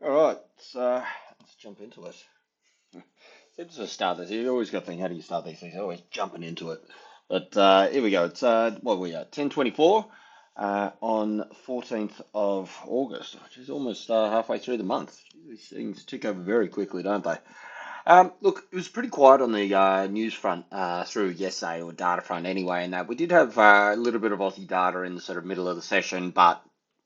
All right, so let's jump into it. Seems to start this. You always got to think, how do you start these things? Always jumping into it. But here we go. It's what we are 10:24 on 14th of August, which is almost halfway through the month. These things tick over very quickly, don't they? Look, it was pretty quiet on the news front through yesterday, or data front anyway, and that we did have a little bit of Aussie data in the sort of middle of the session, but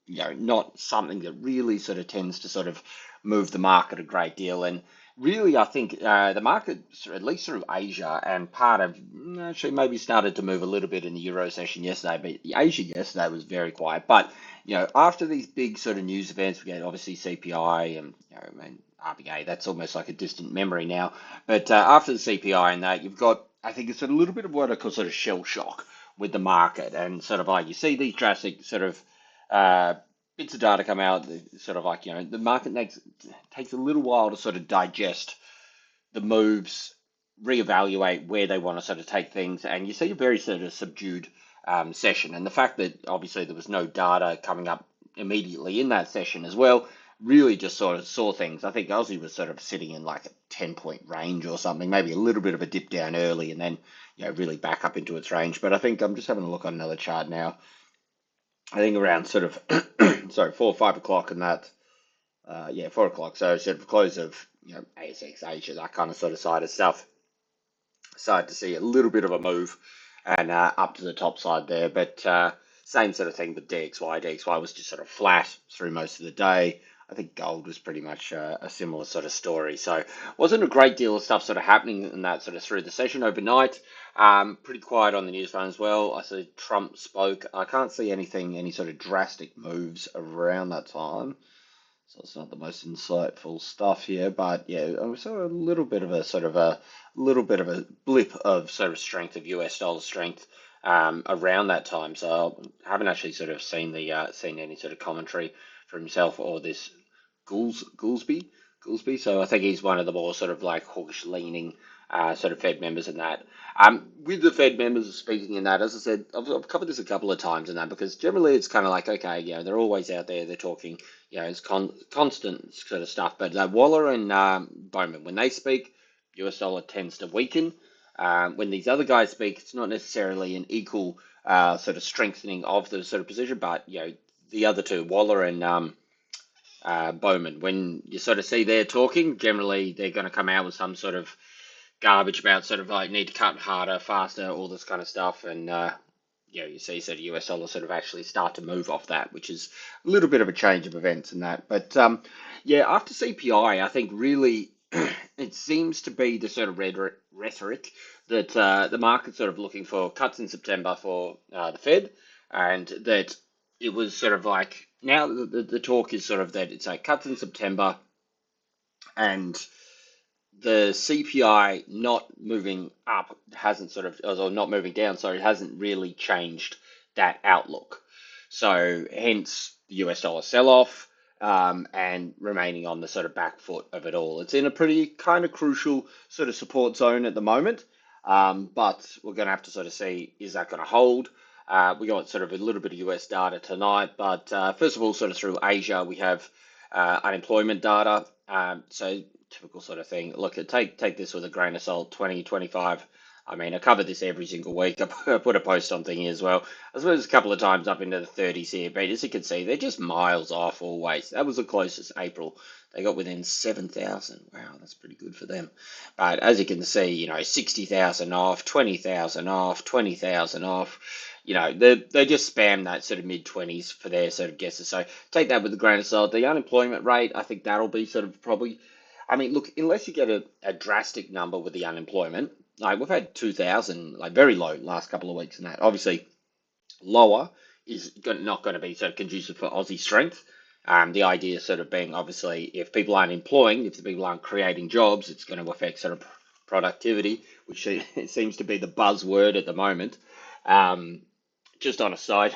not something that really sort of tends to sort of move the market a great deal. And really, I think the market, at least through Asia and part of actually maybe started to move a little bit in the Euro session yesterday, but the Asia yesterday was very quiet. But after these big sort of news events, we get obviously CPI and and RBA. That's almost like a distant memory now. But after the CPI and that, you've got, I think it's a little bit of what I call sort of shell shock with the market, and sort of like you see these drastic sort of uh, bits of data come out, sort of like the market takes a little while to sort of digest the moves, reevaluate where they want to sort of take things, and you see a very sort of subdued session. And the fact that obviously there was no data coming up immediately in that session as well really just sort of saw things. I think Aussie was sort of sitting in like a 10-point range or something, maybe a little bit of a dip down early and then really back up into its range. But I think I'm just having a look on another chart now. I think around sort of sorry, 4 or 5 o'clock and that yeah, 4 o'clock. So sort of close of ASX Asia, that kind of sort of side of stuff. Started to see a little bit of a move and up to the top side there, but same sort of thing with DXY. DXY was just sort of flat through most of the day. I think gold was pretty much a similar sort of story. So wasn't a great deal of stuff sort of happening in that sort of through the session overnight. Pretty quiet on the news front as well. I see Trump spoke. I can't see any sort of drastic moves around that time. So it's not the most insightful stuff here, but yeah, I saw a little bit of a sort of a little bit of a blip of sort of strength of US dollar strength around that time. So I haven't actually sort of seen any sort of commentary from himself or this Goolsby. So I think he's one of the more sort of like hawkish leaning sort of Fed members in that. With the Fed members speaking in that, as I said, I've covered this a couple of times in that because generally it's kind of like, okay, they're always out there, they're talking, it's constant sort of stuff. But Waller and Bowman, when they speak, US dollar tends to weaken. When these other guys speak, it's not necessarily an equal sort of strengthening of the sort of position, but the other two, Waller and Bowman, when you sort of see they're talking, generally they're going to come out with some sort of garbage about sort of like need to cut harder, faster, all this kind of stuff, and you see sort of US dollar sort of actually start to move off that, which is a little bit of a change of events in that. But after CPI, I think really it seems to be the sort of rhetoric that the market's sort of looking for cuts in September for the Fed, and that it was sort of like now the talk is sort of that it's like cuts in September and the CPI not moving up hasn't sort of, or not moving down, sorry, hasn't really changed that outlook. So hence the US dollar sell-off and remaining on the sort of back foot of it all. It's in a pretty kind of crucial sort of support zone at the moment, but we're going to have to sort of see, is that going to hold? We got sort of a little bit of US data tonight, but first of all, sort of through Asia, we have unemployment data. So typical sort of thing. Look, take this with a grain of salt. 2025. I mean, I cover this every single week. I put a post on thingy as well. I suppose a couple of times up into the 30s here, but as you can see, they're just miles off always. That was the closest April. They got within 7,000. Wow, that's pretty good for them. But as you can see, 60,000 off, 20,000 off, 20,000 off. They just spam that sort of mid 20s for their sort of guesses. So take that with a grain of salt. The unemployment rate, I think that'll be sort of probably. I mean, look, unless you get a drastic number with the unemployment, like we've had 2,000, like very low last couple of weeks, and that obviously lower is not going to be sort of conducive for Aussie strength. The idea sort of being obviously if people aren't employing, if the people aren't creating jobs, it's going to affect sort of productivity, which seems to be the buzzword at the moment. Um, just on a side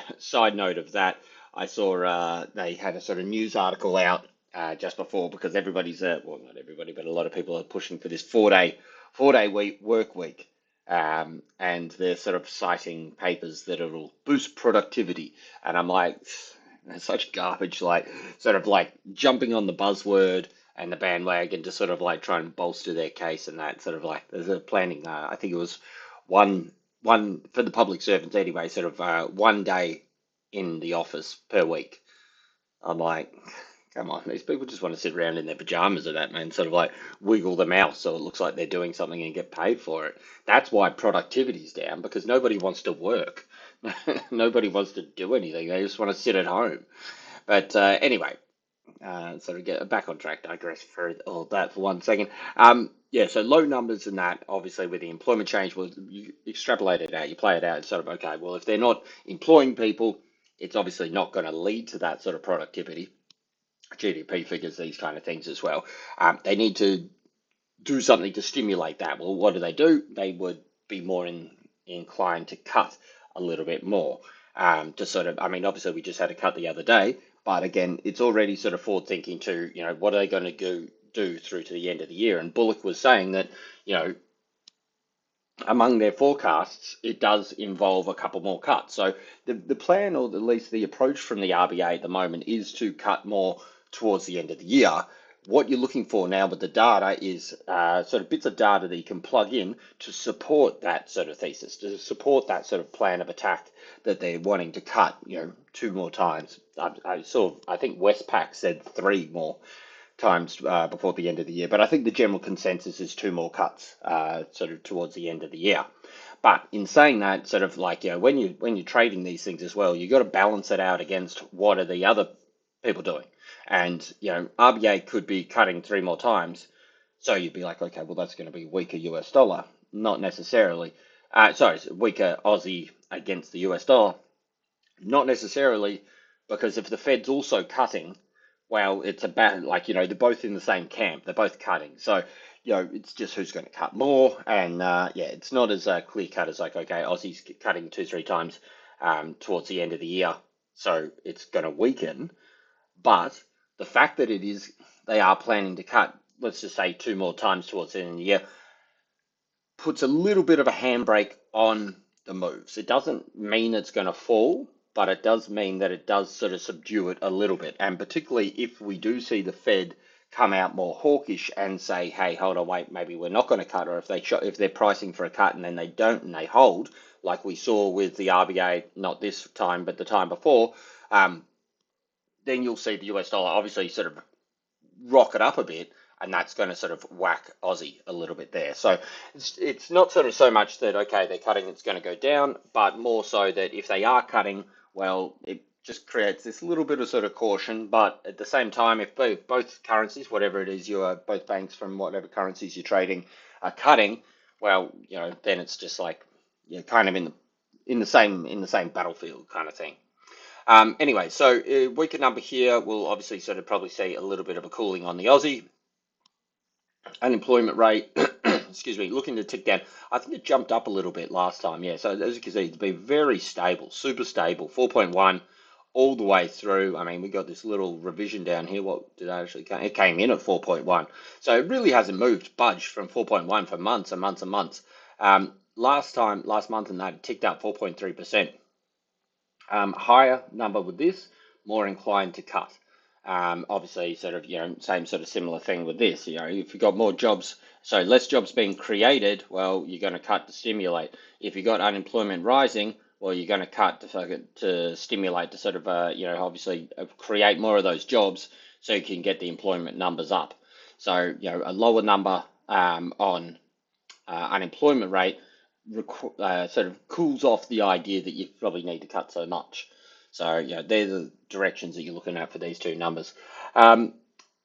note of that, I saw they had a sort of news article out just before because everybody's well, not everybody, but a lot of people are pushing for this four day work week, and they're sort of citing papers that it'll boost productivity, and I'm like, It's such garbage, like sort of like jumping on the buzzword and the bandwagon to sort of like try and bolster their case and that sort of like there's a planning. I think it was one one for the public servants anyway, sort of 1 day in the office per week. I'm like, come on, these people just want to sit around in their pajamas or that, man, sort of like wiggle the mouse so it looks like they're doing something and get paid for it. That's why productivity's down because nobody wants to work. Nobody wants to do anything. They just want to sit at home. But anyway, sort of get back on track. Digress for all that for 1 second. Yeah, so low numbers in that, obviously, with the employment change, well, you extrapolate it out, you play it out. It's sort of okay. Well, if they're not employing people, it's obviously not going to lead to that sort of productivity. GDP figures, these kind of things as well. They need to do something to stimulate that. Well, what do? They would be more inclined to cut a little bit more. To sort of, I mean, obviously we just had a cut the other day, but again, it's already sort of forward thinking to, what are they going to do through to the end of the year? And Bullock was saying that, you know, among their forecasts, it does involve a couple more cuts. So the plan, or at least the approach from the RBA at the moment, is to cut more towards the end of the year. What you're looking for now with the data is sort of bits of data that you can plug in to support that sort of thesis, to support that sort of plan of attack that they're wanting to cut, 2 more times. I think Westpac said 3 more times before the end of the year. But I think the general consensus is 2 more cuts sort of towards the end of the year. But in saying that, sort of like, when you're trading these things as well, you got to balance it out against what are the other people doing. And, RBA could be cutting 3 more times. So you'd be like, okay, well, that's going to be weaker US dollar. Not necessarily. Sorry, weaker Aussie against the US dollar. Not necessarily, because if the Fed's also cutting, well, it's about like, they're both in the same camp. They're both cutting. So, it's just who's going to cut more. And yeah, it's not as clear cut as like, okay, Aussie's cutting 2, 3 times towards the end of the year. So it's going to weaken. But the fact that they are planning to cut, let's just say 2 more times towards the end of the year, puts a little bit of a handbrake on the moves. It doesn't mean it's going to fall, but it does mean that it does sort of subdue it a little bit. And particularly if we do see the Fed come out more hawkish and say, "Hey, hold on, wait, maybe we're not going to cut," or if they're pricing for a cut and then they don't and they hold, like we saw with the RBA, not this time but the time before, then you'll see the US dollar obviously sort of rocket up a bit, and that's going to sort of whack Aussie a little bit there. So it's not sort of so much that okay they're cutting, it's going to go down, but more so that if they are cutting, well, it just creates this little bit of sort of caution. But at the same time, if both currencies, whatever it is, both banks from whatever currencies you're trading are cutting, well, then it's just like kind of in the same battlefield kind of thing. Anyway, so weaker number here, we'll obviously sort of probably see a little bit of a cooling on the Aussie. Unemployment rate, excuse me, looking to tick down. I think it jumped up a little bit last time. Yeah, so as you can see, it's been very stable, super stable, 4.1 all the way through. I mean, we got this little revision down here. What did I actually come? It came in at 4.1. So it really hasn't moved, budged from 4.1 for months and months and months. Last month and that, it ticked up 4.3%. Higher number with this, more inclined to cut. Obviously, sort of, same sort of similar thing with this. If you've got more jobs, so less jobs being created, well, you're going to cut to stimulate. If you've got unemployment rising, well, you're going to cut to stimulate to sort of, obviously create more of those jobs so you can get the employment numbers up. So, a lower number on unemployment rate sort of cools off the idea that you probably need to cut so much. So, they're the directions that you're looking at for these two numbers.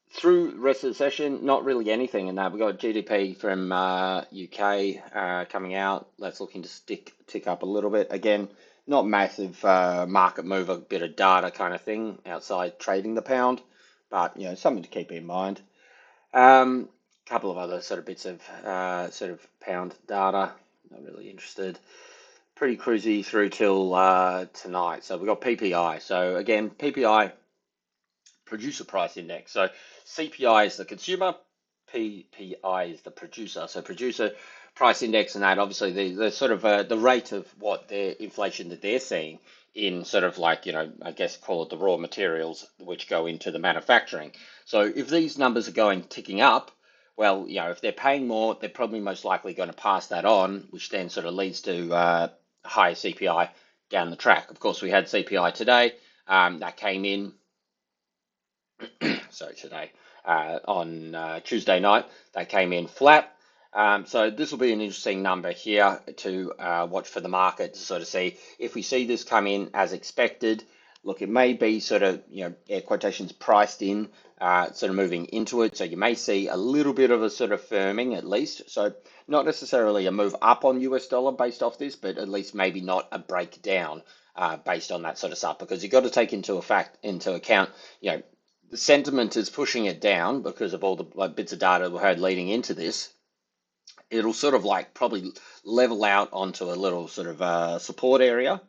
Through the rest of the session, not really anything in that. We've got GDP from UK coming out. That's looking to tick up a little bit. Again, not massive market move, a bit of data kind of thing outside trading the pound, but something to keep in mind. Couple of other sort of bits of sort of pound data. Not really interested. Pretty cruisy through till tonight. So we've got PPI. So again, PPI, producer price index. So CPI is the consumer, PPI is the producer. So producer price index and that, obviously the sort of the rate of what their inflation that they're seeing in sort of like, I guess call it the raw materials which go into the manufacturing. So if these numbers are going ticking up, well, if they're paying more, they're probably most likely going to pass that on, which then sort of leads to higher CPI down the track. Of course, we had CPI today that came in sorry, today, on Tuesday night. They came in flat. So this will be an interesting number here to watch for the market to sort of see if we see this come in as expected. Look, it may be sort of, air quotations priced in, sort of moving into it. So you may see a little bit of a sort of firming at least. So not necessarily a move up on US dollar based off this, but at least maybe not a breakdown based on that sort of stuff, because you've got to take into account, the sentiment is pushing it down because of all the bits of data we had leading into this. It'll sort of like probably level out onto a little sort of support area.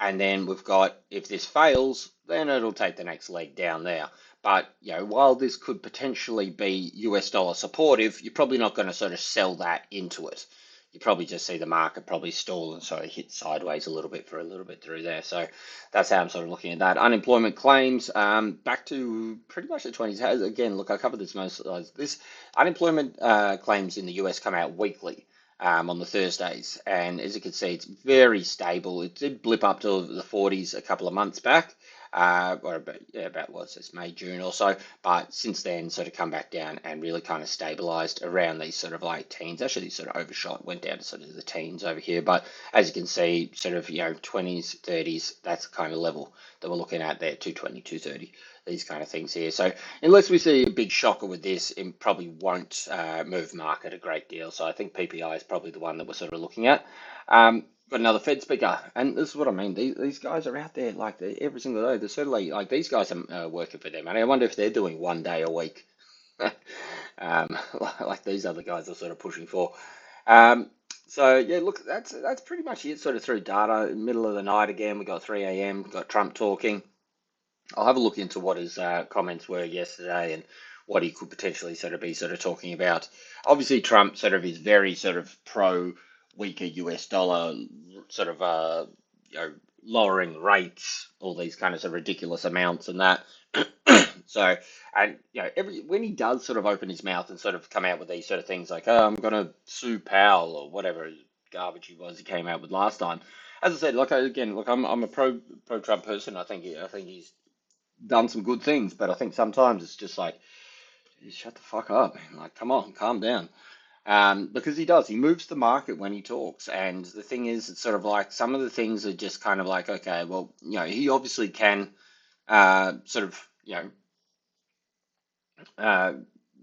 And then we've got, if this fails, then it'll take the next leg down there. But, while this could potentially be US dollar supportive, you're probably not going to sort of sell that into it. You probably just see the market probably stall and sort of hit sideways a little bit through there. So that's how I'm sort of looking at that. Unemployment claims, back to pretty much the 20s. Again, look, I covered this most of this. Unemployment claims in the US come out weekly on the Thursdays. And as you can see, it's very stable. It did blip up to the 40s a couple of months back, or about what's this, May, June or so. But since then, sort of come back down and really kind of stabilized around these sort of like teens. Actually, sort of overshot, went down to sort of the teens over here. But as you can see, sort of, 20s, 30s, that's the kind of level that we're looking at there, 220, 230. These kind of things here. So unless we see a big shocker with this, it probably won't move market a great deal. So I think PPI is probably the one that we're sort of looking at. Got another Fed speaker, and this is what I mean. These guys are out there like every single day. They're certainly like these guys are working for them, and I wonder if they're doing one day a week, like these other guys are sort of pushing for. So yeah, look, that's pretty much it. Sort of through data, middle of the night again. We got 3 a.m. Got Trump talking. I'll have a look into what his comments were yesterday and what he could potentially sort of be sort of talking about. Obviously, Trump sort of is very sort of pro weaker US dollar, sort of lowering rates, all these kind of ridiculous amounts and that. So, and when he does sort of open his mouth and sort of come out with these sort of things like, oh, I'm going to sue Powell or whatever garbage he came out with last time. As I said, look, I'm a pro Trump person. I think he's done some good things, but I think sometimes it's just like, shut the fuck up, man. Like, come on, calm down. Because he moves the market when he talks. And the thing is, it's sort of like some of the things are just kind of like, okay, well, he obviously can sort of, uh,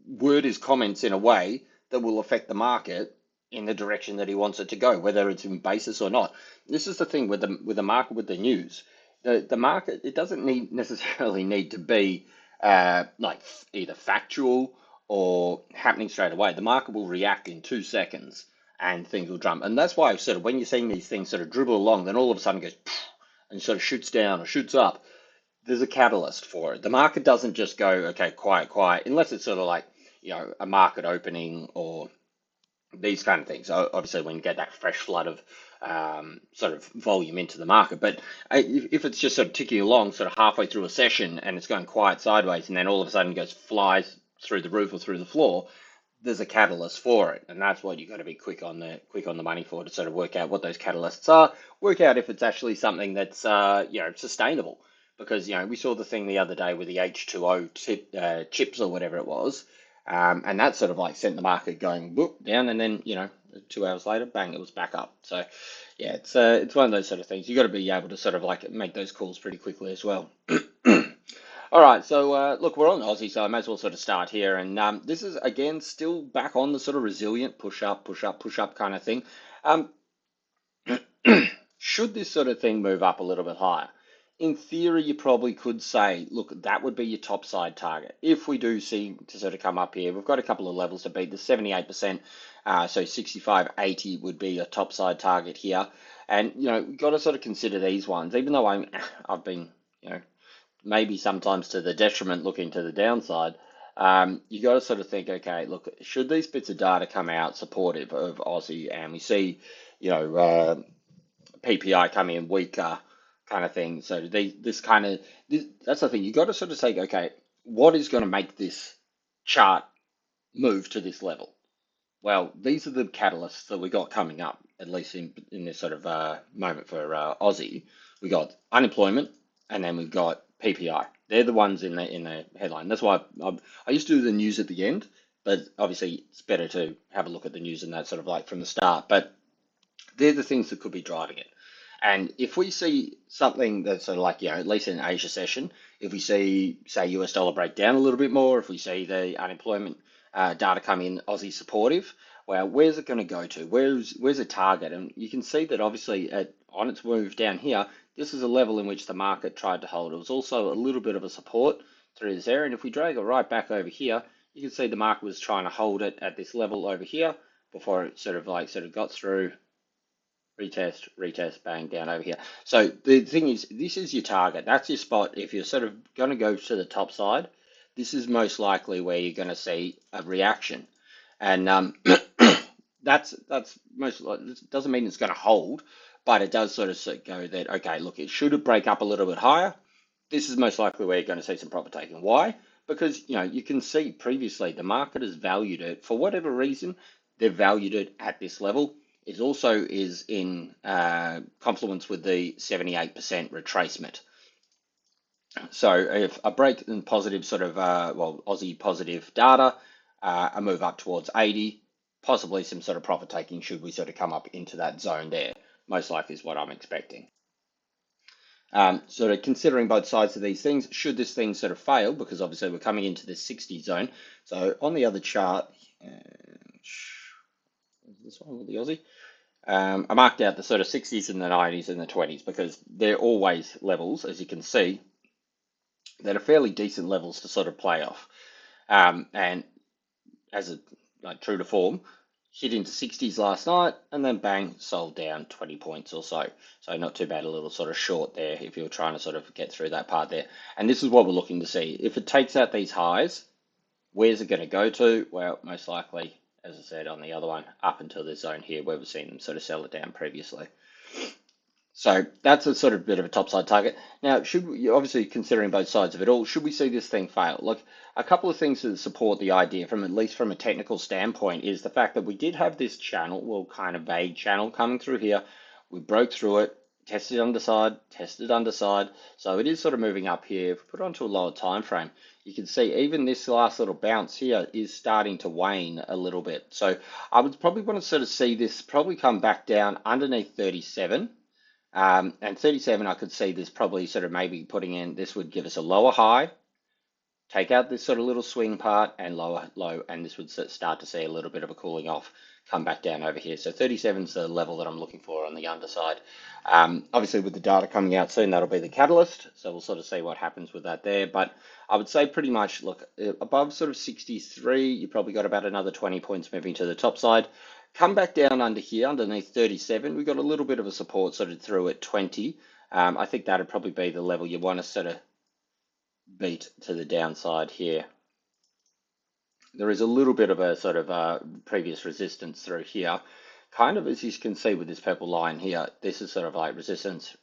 word his comments in a way that will affect the market in the direction that he wants it to go, whether it's in basis or not. This is the thing with the market, with the news. The market, it doesn't necessarily need to be like either factual or happening straight away. The market will react in 2 seconds and things will jump. And that's why sort of when you're seeing these things sort of dribble along, then all of a sudden goes and sort of shoots down or shoots up. There's a catalyst for it. The market doesn't just go, okay, quiet, quiet, unless it's sort of like, a market opening or these kind of things. Obviously, when you get that fresh flood of sort of volume into the market. But if it's just sort of ticking along, sort of halfway through a session and it's going quiet sideways, and then all of a sudden flies through the roof or through the floor, there's a catalyst for it, and that's what you've got to be quick on the money for, to sort of work out what those catalysts are, work out if it's actually something that's sustainable. Because we saw the thing the other day with the H2O chips or whatever it was, and that sort of like sent the market going whoop down, and then 2 hours later, bang, it was back up. So yeah, it's one of those sort of things. You got to be able to sort of like make those calls pretty quickly as well. All right, so look, we're on Aussie, so I may as well sort of start here. And this is, again, still back on the sort of resilient push up, push up, push up kind of thing. Um, should this sort of thing move up a little bit higher? In theory, you probably could say, look, that would be your top side target. If we do see to sort of come up here, we've got a couple of levels to beat. The 78%, so 65.80 would be a top side target here. And, we've got to sort of consider these ones, even though I've been, maybe sometimes to the detriment looking to the downside. You got to sort of think, okay, look, should these bits of data come out supportive of Aussie, and we see, you know, PPI come in weaker, kind of thing. So that's the thing. You got to sort of say, okay, what is going to make this chart move to this level? Well, these are the catalysts that we got coming up, at least in this sort of moment for Aussie. We got unemployment, and then we've got PPI. They're the ones in the headline. That's why I used to do the news at the end, but obviously it's better to have a look at the news and that sort of like from the start. But they're the things that could be driving it. And if we see something that's sort of like, at least in an Asia session, if we see, say, US dollar break down a little bit more, if we see the unemployment data come in Aussie supportive, well, where's it going to go to? Where's a target? And you can see that obviously on its move down here, this is a level in which the market tried to hold. It was also a little bit of a support through this area. And if we drag it right back over here, you can see the market was trying to hold it at this level over here before it sort of got through retest, bang, down over here. So the thing is, this is your target. That's your spot. If you're sort of going to go to the top side, this is most likely where you're going to see a reaction. And that's most likely, it doesn't mean it's going to hold, but it does sort of go that, okay, look, it should break up a little bit higher. This is most likely where you're going to see some profit taking. Why? Because you can see previously the market has valued it for whatever reason. They've valued it at this level. It also is in confluence with the 78% retracement. So if a break in positive sort of Aussie positive data, a move up towards 80, possibly some sort of profit taking should we sort of come up into that zone there. Most likely is what I'm expecting. Sort of considering both sides of these things, should this thing sort of fail, because obviously we're coming into the 60 zone. So on the other chart, this one with the Aussie, I marked out the sort of 60s and the 90s and the 20s because they're always levels, as you can see, that are fairly decent levels to sort of play off. And as a like true to form, hit into 60s last night and then bang, sold down 20 points or so. So not too bad, a little sort of short there if you're trying to sort of get through that part there. And this is what we're looking to see. If it takes out these highs, where's it going to go to? Well, most likely, as I said on the other one, up until this zone here where we've seen them sort of sell it down previously. So that's a sort of bit of a topside target. Now, should we, obviously considering both sides of it all, should we see this thing fail? Look, a couple of things that support the idea from at least from a technical standpoint is the fact that we did have this channel, well, kind of vague channel coming through here. We broke through it, tested underside. So it is sort of moving up here. If we put it onto a lower time frame, you can see even this last little bounce here is starting to wane a little bit. So I would probably want to sort of see this probably come back down underneath 37. And 37, I could see this probably sort of maybe putting in, this would give us a lower high, take out this sort of little swing part and lower low, and this would start to see a little bit of a cooling off, come back down over here. So 37 is the level that I'm looking for on the underside. Obviously with the data coming out soon, that'll be the catalyst. So we'll sort of see what happens with that there. But I would say pretty much, look, above sort of 63, you probably got about another 20 points moving to the top side. Come back down under here, underneath 37. We've got a little bit of a support sort of through at 20. I think that'd probably be the level you want to sort of beat to the downside here. There is a little bit of a sort of previous resistance through here. Kind of as you can see with this purple line here, this is sort of like resistance,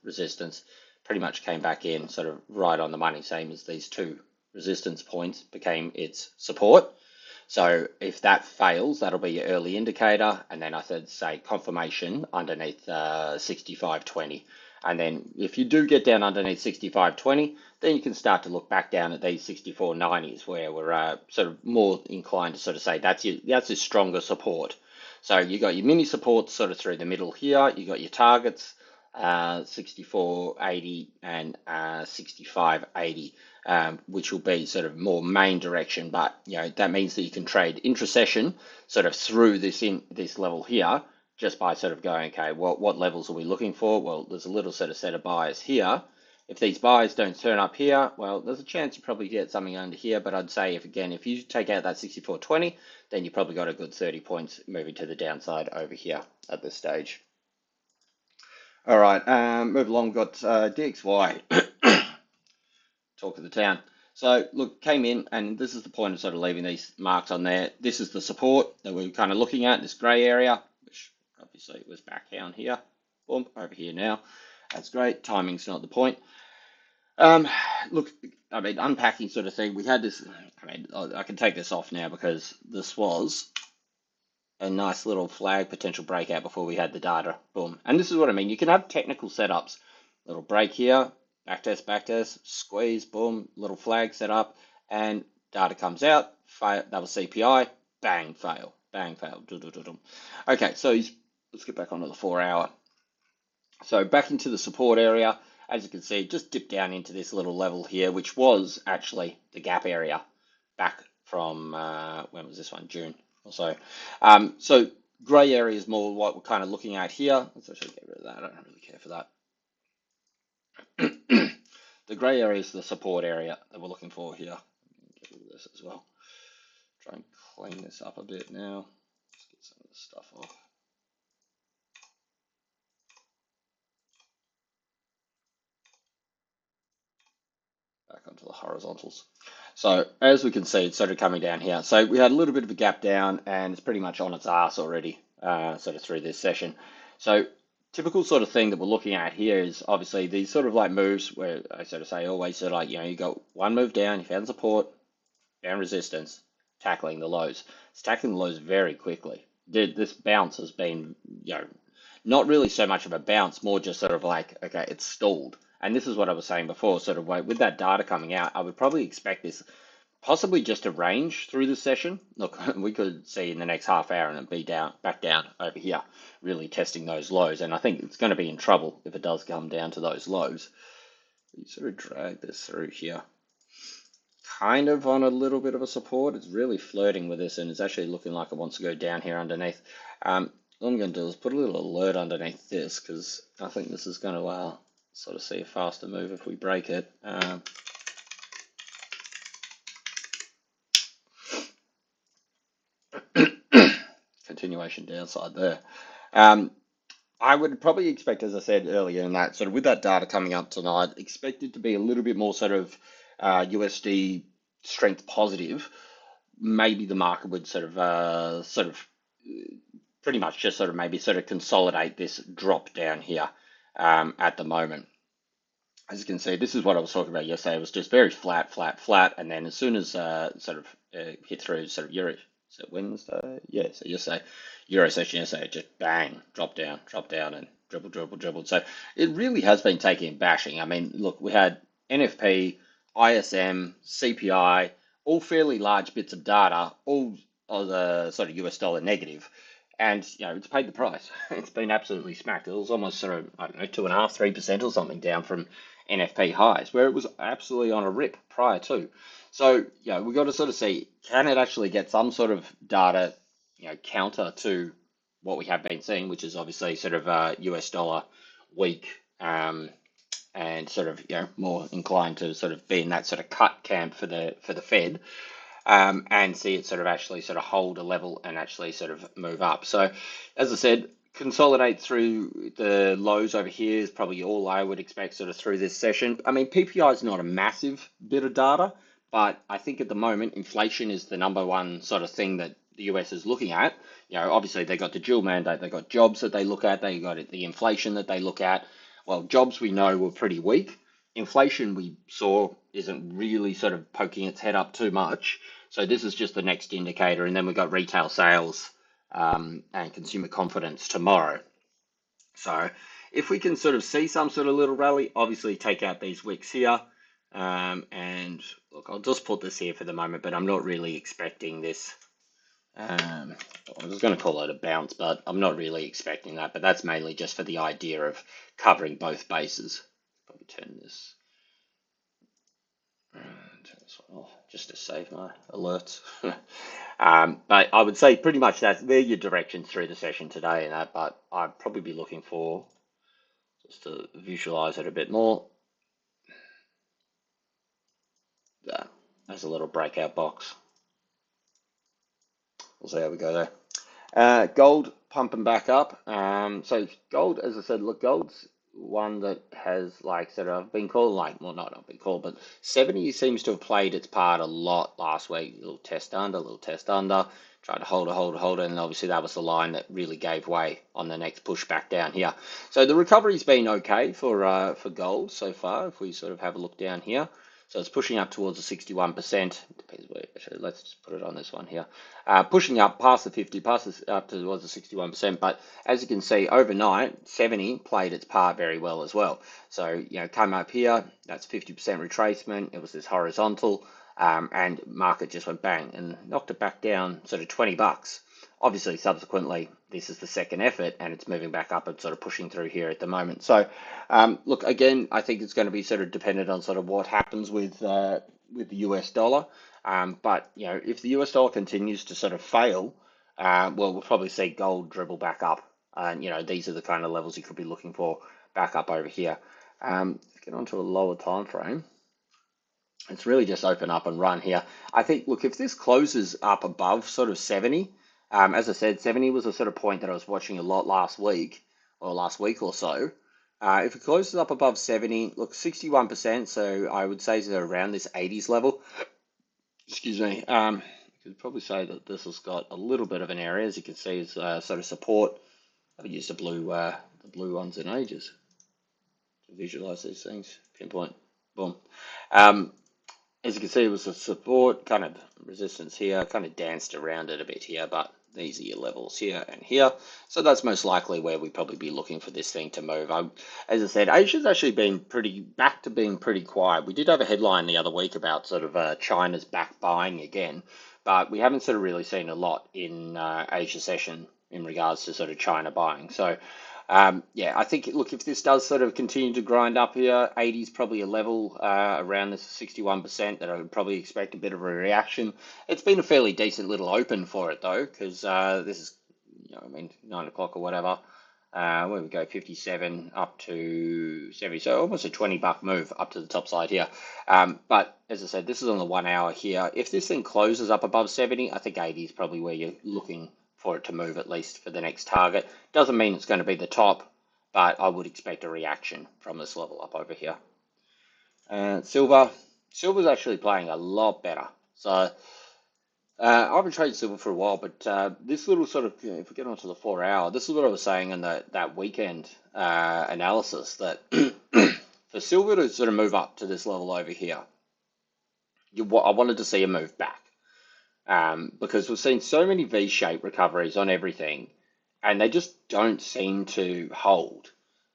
pretty much came back in sort of right on the money, same as these two resistance points became its support. So if that fails, that'll be your early indicator. And then I said, say confirmation underneath 65.20. And then if you do get down underneath 65.20, then you can start to look back down at these 64.90s where we're sort of more inclined to sort of say that's your stronger support. So you got your mini supports sort of through the middle here. You got your targets, 64.80 and 65.80. Which will be sort of more main direction, but that means that you can trade intra-session sort of through this level here just by sort of going, okay, what levels are we looking for? Well, there's a little sort of set of buys here. If these buys don't turn up here, well, there's a chance you probably get something under here, but I'd say if you take out that 64.20, then you probably got a good 30 points moving to the downside over here at this stage. All right, move along. We've got DXY. Talk of the town. So look, came in, and this is the point of sort of leaving these marks on there. This is the support that we're kind of looking at, this grey area, which obviously was back down here. Boom, over here now. That's great. Timing's not the point. Um, look, I mean, unpacking sort of thing. We had this. I mean, I can take this off now because this was a nice little flag potential breakout before we had the data. Boom. And this is what I mean. You can have technical setups. Little break here, backtest, squeeze, boom, little flag set up, and data comes out. Fail, that was CPI. Bang, fail. Bang, fail. Okay, so let's get back onto the 4 hour. So back into the support area. As you can see, just dipped down into this little level here, which was actually the gap area back from, when was this one? June or so. So grey area is more what we're kind of looking at here. Let's actually get rid of that. I don't really care for that. The grey area is the support area that we're looking for here. Get rid of this as well. Try and clean this up a bit now. Let's get some of this stuff off. Back onto the horizontals. So as we can see, it's sort of coming down here. So we had a little bit of a gap down, and it's pretty much on its ass already, sort of through this session. So typical sort of thing that we're looking at here is obviously these sort of like moves where I sort of say always sort of like, you got one move down, you found support, found resistance, tackling the lows. It's tackling the lows very quickly. This bounce has been, not really so much of a bounce, more just sort of like, okay, it's stalled. And this is what I was saying before, sort of like with that data coming out, I would probably expect this possibly just a range through the session. Look, we could see in the next half hour and it'd be back down over here, really testing those lows. And I think it's going to be in trouble if it does come down to those lows. You sort of drag this through here. Kind of on a little bit of a support. It's really flirting with this, and it's actually looking like it wants to go down here underneath. What I'm going to do is put a little alert underneath this, because I think this is going to sort of see a faster move if we break it. Continuation downside there. I would probably expect, as I said earlier, in that sort of with that data coming up tonight, expect it to be a little bit more sort of USD strength positive. Maybe the market would sort of pretty much just sort of maybe sort of consolidate this drop down here at the moment. As you can see, this is what I was talking about yesterday. It was just very flat, and then as soon as sort of hit through sort of Euro, is it Wednesday? Yeah, so yesterday, Euro session yesterday, just bang, drop down, and dribble. So it really has been taking a bashing. I mean, look, we had NFP, ISM, CPI, all fairly large bits of data, all of the sort of US dollar negative. And it's paid the price. It's been absolutely smacked. It was almost sort of, I don't know, 2.5%, 3% or something down from NFP highs, where it was absolutely on a rip prior to. So, we've got to sort of see, can it actually get some sort of data, counter to what we have been seeing, which is obviously sort of US dollar weak, and sort of, more inclined to sort of be in that sort of cut camp for the Fed, and see it sort of actually sort of hold a level and actually sort of move up. So, as I said, consolidate through the lows over here is probably all I would expect sort of through this session. I mean, PPI is not a massive bit of data, but I think at the moment, inflation is the number one sort of thing that the US is looking at. Obviously they got the dual mandate, they got jobs that they look at, they got the inflation that they look at. Well, jobs we know were pretty weak. Inflation we saw isn't really sort of poking its head up too much. So this is just the next indicator. And then we've got retail sales and consumer confidence tomorrow. So if we can sort of see some sort of little rally, obviously take out these wicks here. And look, I'll just put this here for the moment, but I'm not really expecting this. I was going to call it a bounce, but I'm not really expecting that. But that's mainly just for the idea of covering both bases. Probably turn this off just to save my alerts. But I would say pretty much they're your directions through the session today and that. But I'd probably be looking for, just to visualize it a bit more, there, as a little breakout box. We'll see how we go there. Gold pumping back up. So gold, as I said, look, gold's one that has like sort of been called like, well, not been called, but 70 seems to have played its part a lot last week. Little test under, little test under, tried to hold it, and obviously that was the line that really gave way on the next push back down here. So the recovery's been okay for gold so far. If we sort of have a look down here. So it's pushing up towards the 61%. Depends where, actually, let's just put it on this one here. Pushing up past the 50, up towards the 61%. But as you can see, overnight, 70 played its part very well as well. So, came up here, that's 50% retracement. It was this horizontal, and market just went bang and knocked it back down sort of 20 bucks. Obviously, subsequently, this is the second effort and it's moving back up and sort of pushing through here at the moment. So, look, again, I think it's going to be sort of dependent on sort of what happens with the US dollar. But, if the US dollar continues to sort of fail, well, we'll probably see gold dribble back up. And, these are the kind of levels you could be looking for back up over here. Let's get onto a lower time frame. It's really just open up and run here. I think, look, if this closes up above sort of 70, as I said, 70 was a sort of point that I was watching a lot last week or so. If it closes up above 70, look, 61%, so I would say they're around this 80s level. Excuse me. You could probably say that this has got a little bit of an area, as you can see, is sort of support. I haven't used the blue ones in ages to visualize these things. Pinpoint, boom. As you can see, it was a support, kind of resistance here, kind of danced around it a bit here, but these are your levels here and here. So that's most likely where we probably be looking for this thing to move. As I said, Asia's actually been back to being pretty quiet. We did have a headline the other week about sort of China's back buying again, but we haven't sort of really seen a lot in Asia session in regards to sort of China buying. So yeah, I think, look, if this does sort of continue to grind up here, 80 is probably a level around this 61% that I would probably expect a bit of a reaction. It's been a fairly decent little open for it, though, because this is, 9 o'clock or whatever. Where we go, 57 up to 70, so almost a 20 buck move up to the top side here. But as I said, this is on the 1 hour here. If this thing closes up above 70, I think 80 is probably where you're looking for it to move, at least for the next target. Doesn't mean it's going to be the top, but I would expect a reaction from this level up over here. Silver's actually playing a lot better. So I've been trading silver for a while, but this little sort of, if we get onto the 4 hour, this is what I was saying in that weekend analysis, that for silver to sort of move up to this level over here, I wanted to see a move back. Because we've seen so many V-shaped recoveries on everything, and they just don't seem to hold.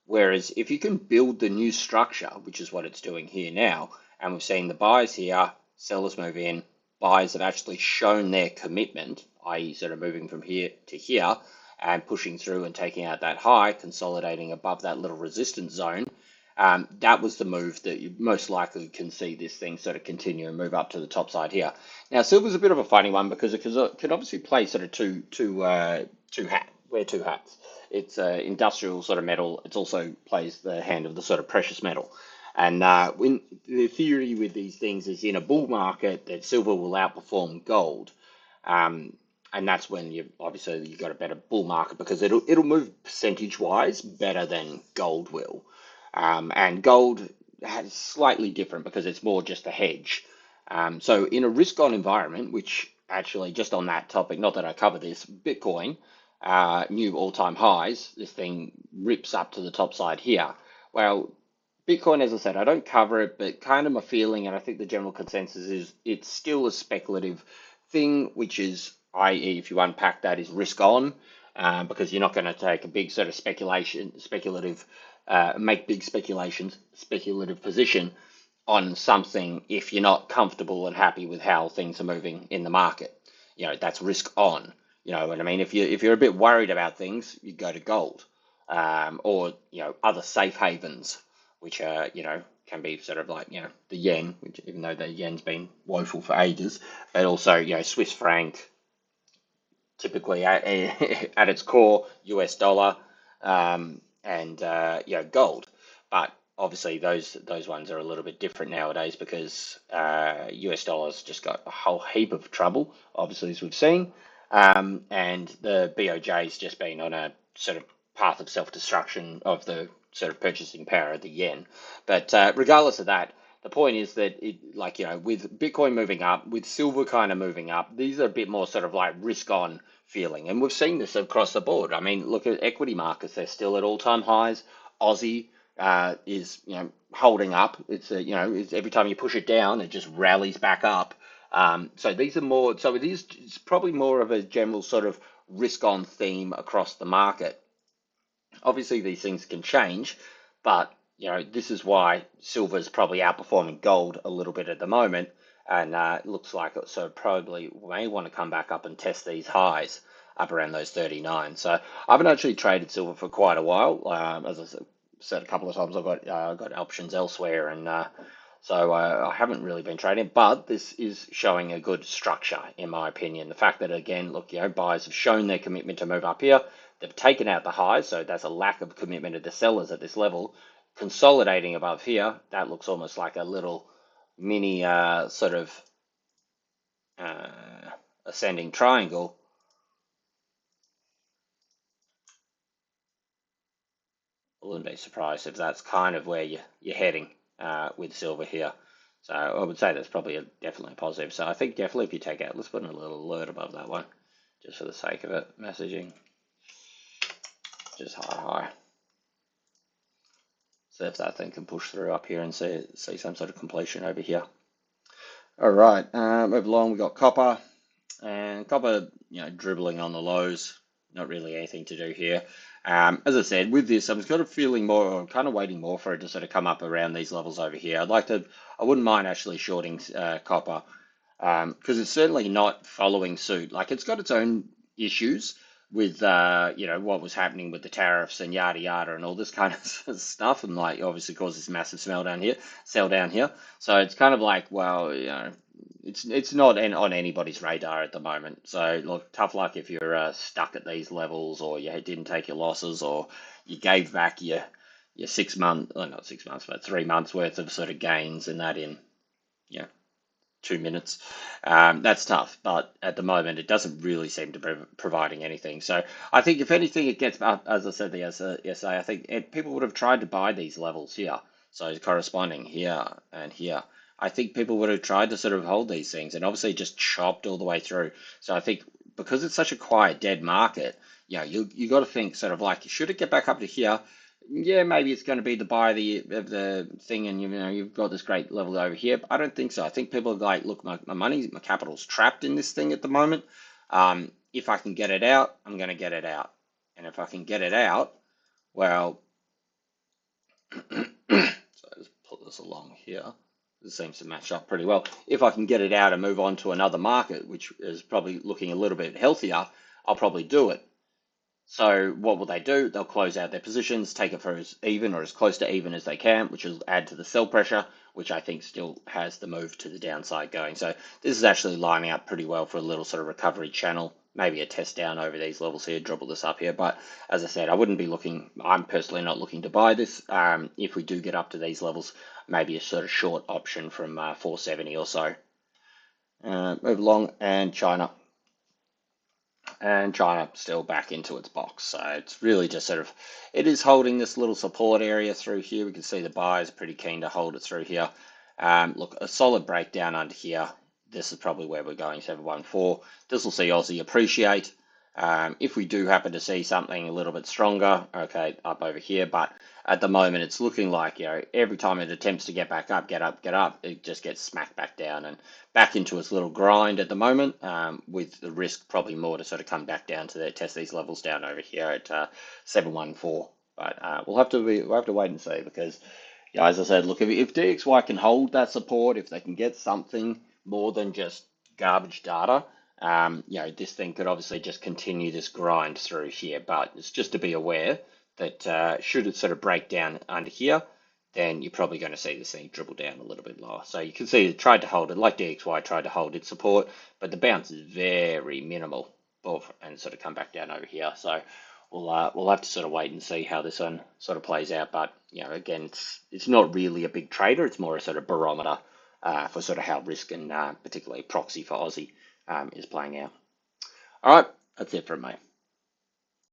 Whereas if you can build the new structure, which is what it's doing here now, and we've seen the buyers here, sellers move in, buyers have actually shown their commitment, i.e. sort of moving from here to here and pushing through and taking out that high, consolidating above that little resistance zone. That was the move that you most likely can see this thing sort of continue and move up to the top side here. Now, silver's a bit of a funny one because it can obviously play sort of wear two hats. It's industrial sort of metal. It also plays the hand of the sort of precious metal. And when the theory with these things is in a bull market that silver will outperform gold. And that's when you've got a better bull market because it'll move percentage wise better than gold will. And gold is slightly different because it's more just a hedge. So in a risk-on environment, which actually just on that topic, not that I cover this, Bitcoin, new all-time highs, this thing rips up to the top side here. Well, Bitcoin, as I said, I don't cover it, but kind of my feeling, and I think the general consensus is it's still a speculative thing, which is, i.e., if you unpack that, is risk on, because you're not going to take a big sort of make big speculative position on something if you're not comfortable and happy with how things are moving in the market. That's risk on. You know what I mean? If you're a bit worried about things, you go to gold, or other safe havens, which are can be sort of like the yen, which even though the yen's been woeful for ages, but also Swiss franc, typically at its core, US dollar, and gold. But obviously those ones are a little bit different nowadays because US dollars just got a whole heap of trouble, obviously, as we've seen, and the BOJ's just been on a sort of path of self-destruction of the sort of purchasing power of the yen. But regardless of that, the point is that with Bitcoin moving up, with silver kind of moving up, these are a bit more sort of like risk on feeling. And we've seen this across the board. I mean, look at equity markets, they're still at all-time highs. Aussie is, holding up. It's every time you push it down, it just rallies back up. So these are more, so it's probably more of a general sort of risk on theme across the market. Obviously, these things can change, but this is why silver is probably outperforming gold a little bit at the moment, and it looks like it so probably may want to come back up and test these highs up around those 39. So I haven't actually traded silver for quite a while. As I said a couple of times, I've got options elsewhere, and so I haven't really been trading. But this is showing a good structure, in my opinion. The fact that again, look, buyers have shown their commitment to move up here. They've taken out the highs, so that's a lack of commitment of the sellers at this level. Consolidating above here, that looks almost like a little mini sort of ascending triangle. I wouldn't be surprised if that's kind of where you're heading with silver here. So I would say that's probably definitely a positive. So I think definitely if you take out, let's put in a little alert above that one, just for the sake of it, messaging, just high. So if that thing can push through up here and see some sort of completion over here. All right, move along. We've got copper, and copper, dribbling on the lows. Not really anything to do here. As I said, with this, I'm kind of feeling more, or kind of waiting more for it to sort of come up around these levels over here. I wouldn't mind actually shorting copper, because it's certainly not following suit. Like, it's got its own issues with what was happening with the tariffs and yada yada and all this kind of stuff, and like obviously caused this massive sell down here. So it's kind of like, well, it's not on anybody's radar at the moment. So look, tough luck if you're stuck at these levels, or you didn't take your losses, or you gave back your 6 month, well, not 6 months, but 3 months worth of sort of gains, and that in 2 minutes. That's tough, but at the moment it doesn't really seem to be providing anything. So I think if anything, it gets up, as I said yesterday, I think people would have tried to buy these levels here. So corresponding here and here. I think people would have tried to sort of hold these things, and obviously just chopped all the way through. So I think because it's such a quiet, dead market, you got to think sort of like, should it get back up to here? Yeah, maybe it's going to be the buy of the thing, and you've got this great level over here. But I don't think so. I think people are like, look, my money, my capital's trapped in this thing at the moment. If I can get it out, I'm going to get it out, and if I can get it out, well, so let's put this along here. This seems to match up pretty well. If I can get it out and move on to another market, which is probably looking a little bit healthier, I'll probably do it. So what will they do? They'll close out their positions, take it for as even or as close to even as they can, which will add to the sell pressure, which I think still has the move to the downside going. So this is actually lining up pretty well for a little sort of recovery channel, maybe a test down over these levels here, dribble this up here. But as I said, I wouldn't be looking, I'm personally not looking to buy this. If we do get up to these levels, maybe a sort of short option from 470 or so. Move along, and China. And China still back into its box. So it's really just sort of, it is holding this little support area through here. We can see the buyers pretty keen to hold it through here. Look, a solid breakdown under here. This is probably where we're going, 714. This will see Aussie appreciate. If we do happen to see something a little bit stronger, okay, up over here, but at the moment it's looking like, every time it attempts to get back up, get up, it just gets smacked back down and back into its little grind at the moment, with the risk probably more to sort of come back down to test these levels down over here at 714. But we'll have to wait and see, because as I said, look, if DXY can hold that support, if they can get something more than just garbage data, this thing could obviously just continue this grind through here. But it's just to be aware that should it sort of break down under here, then you're probably going to see this thing dribble down a little bit lower. So you can see it tried to hold it, like DXY tried to hold its support, but the bounce is very minimal, and sort of come back down over here. So we'll have to sort of wait and see how this one sort of plays out. But again, it's not really a big trader. It's more a sort of barometer for sort of how risk and particularly proxy for Aussie is playing out. All right, that's it from me.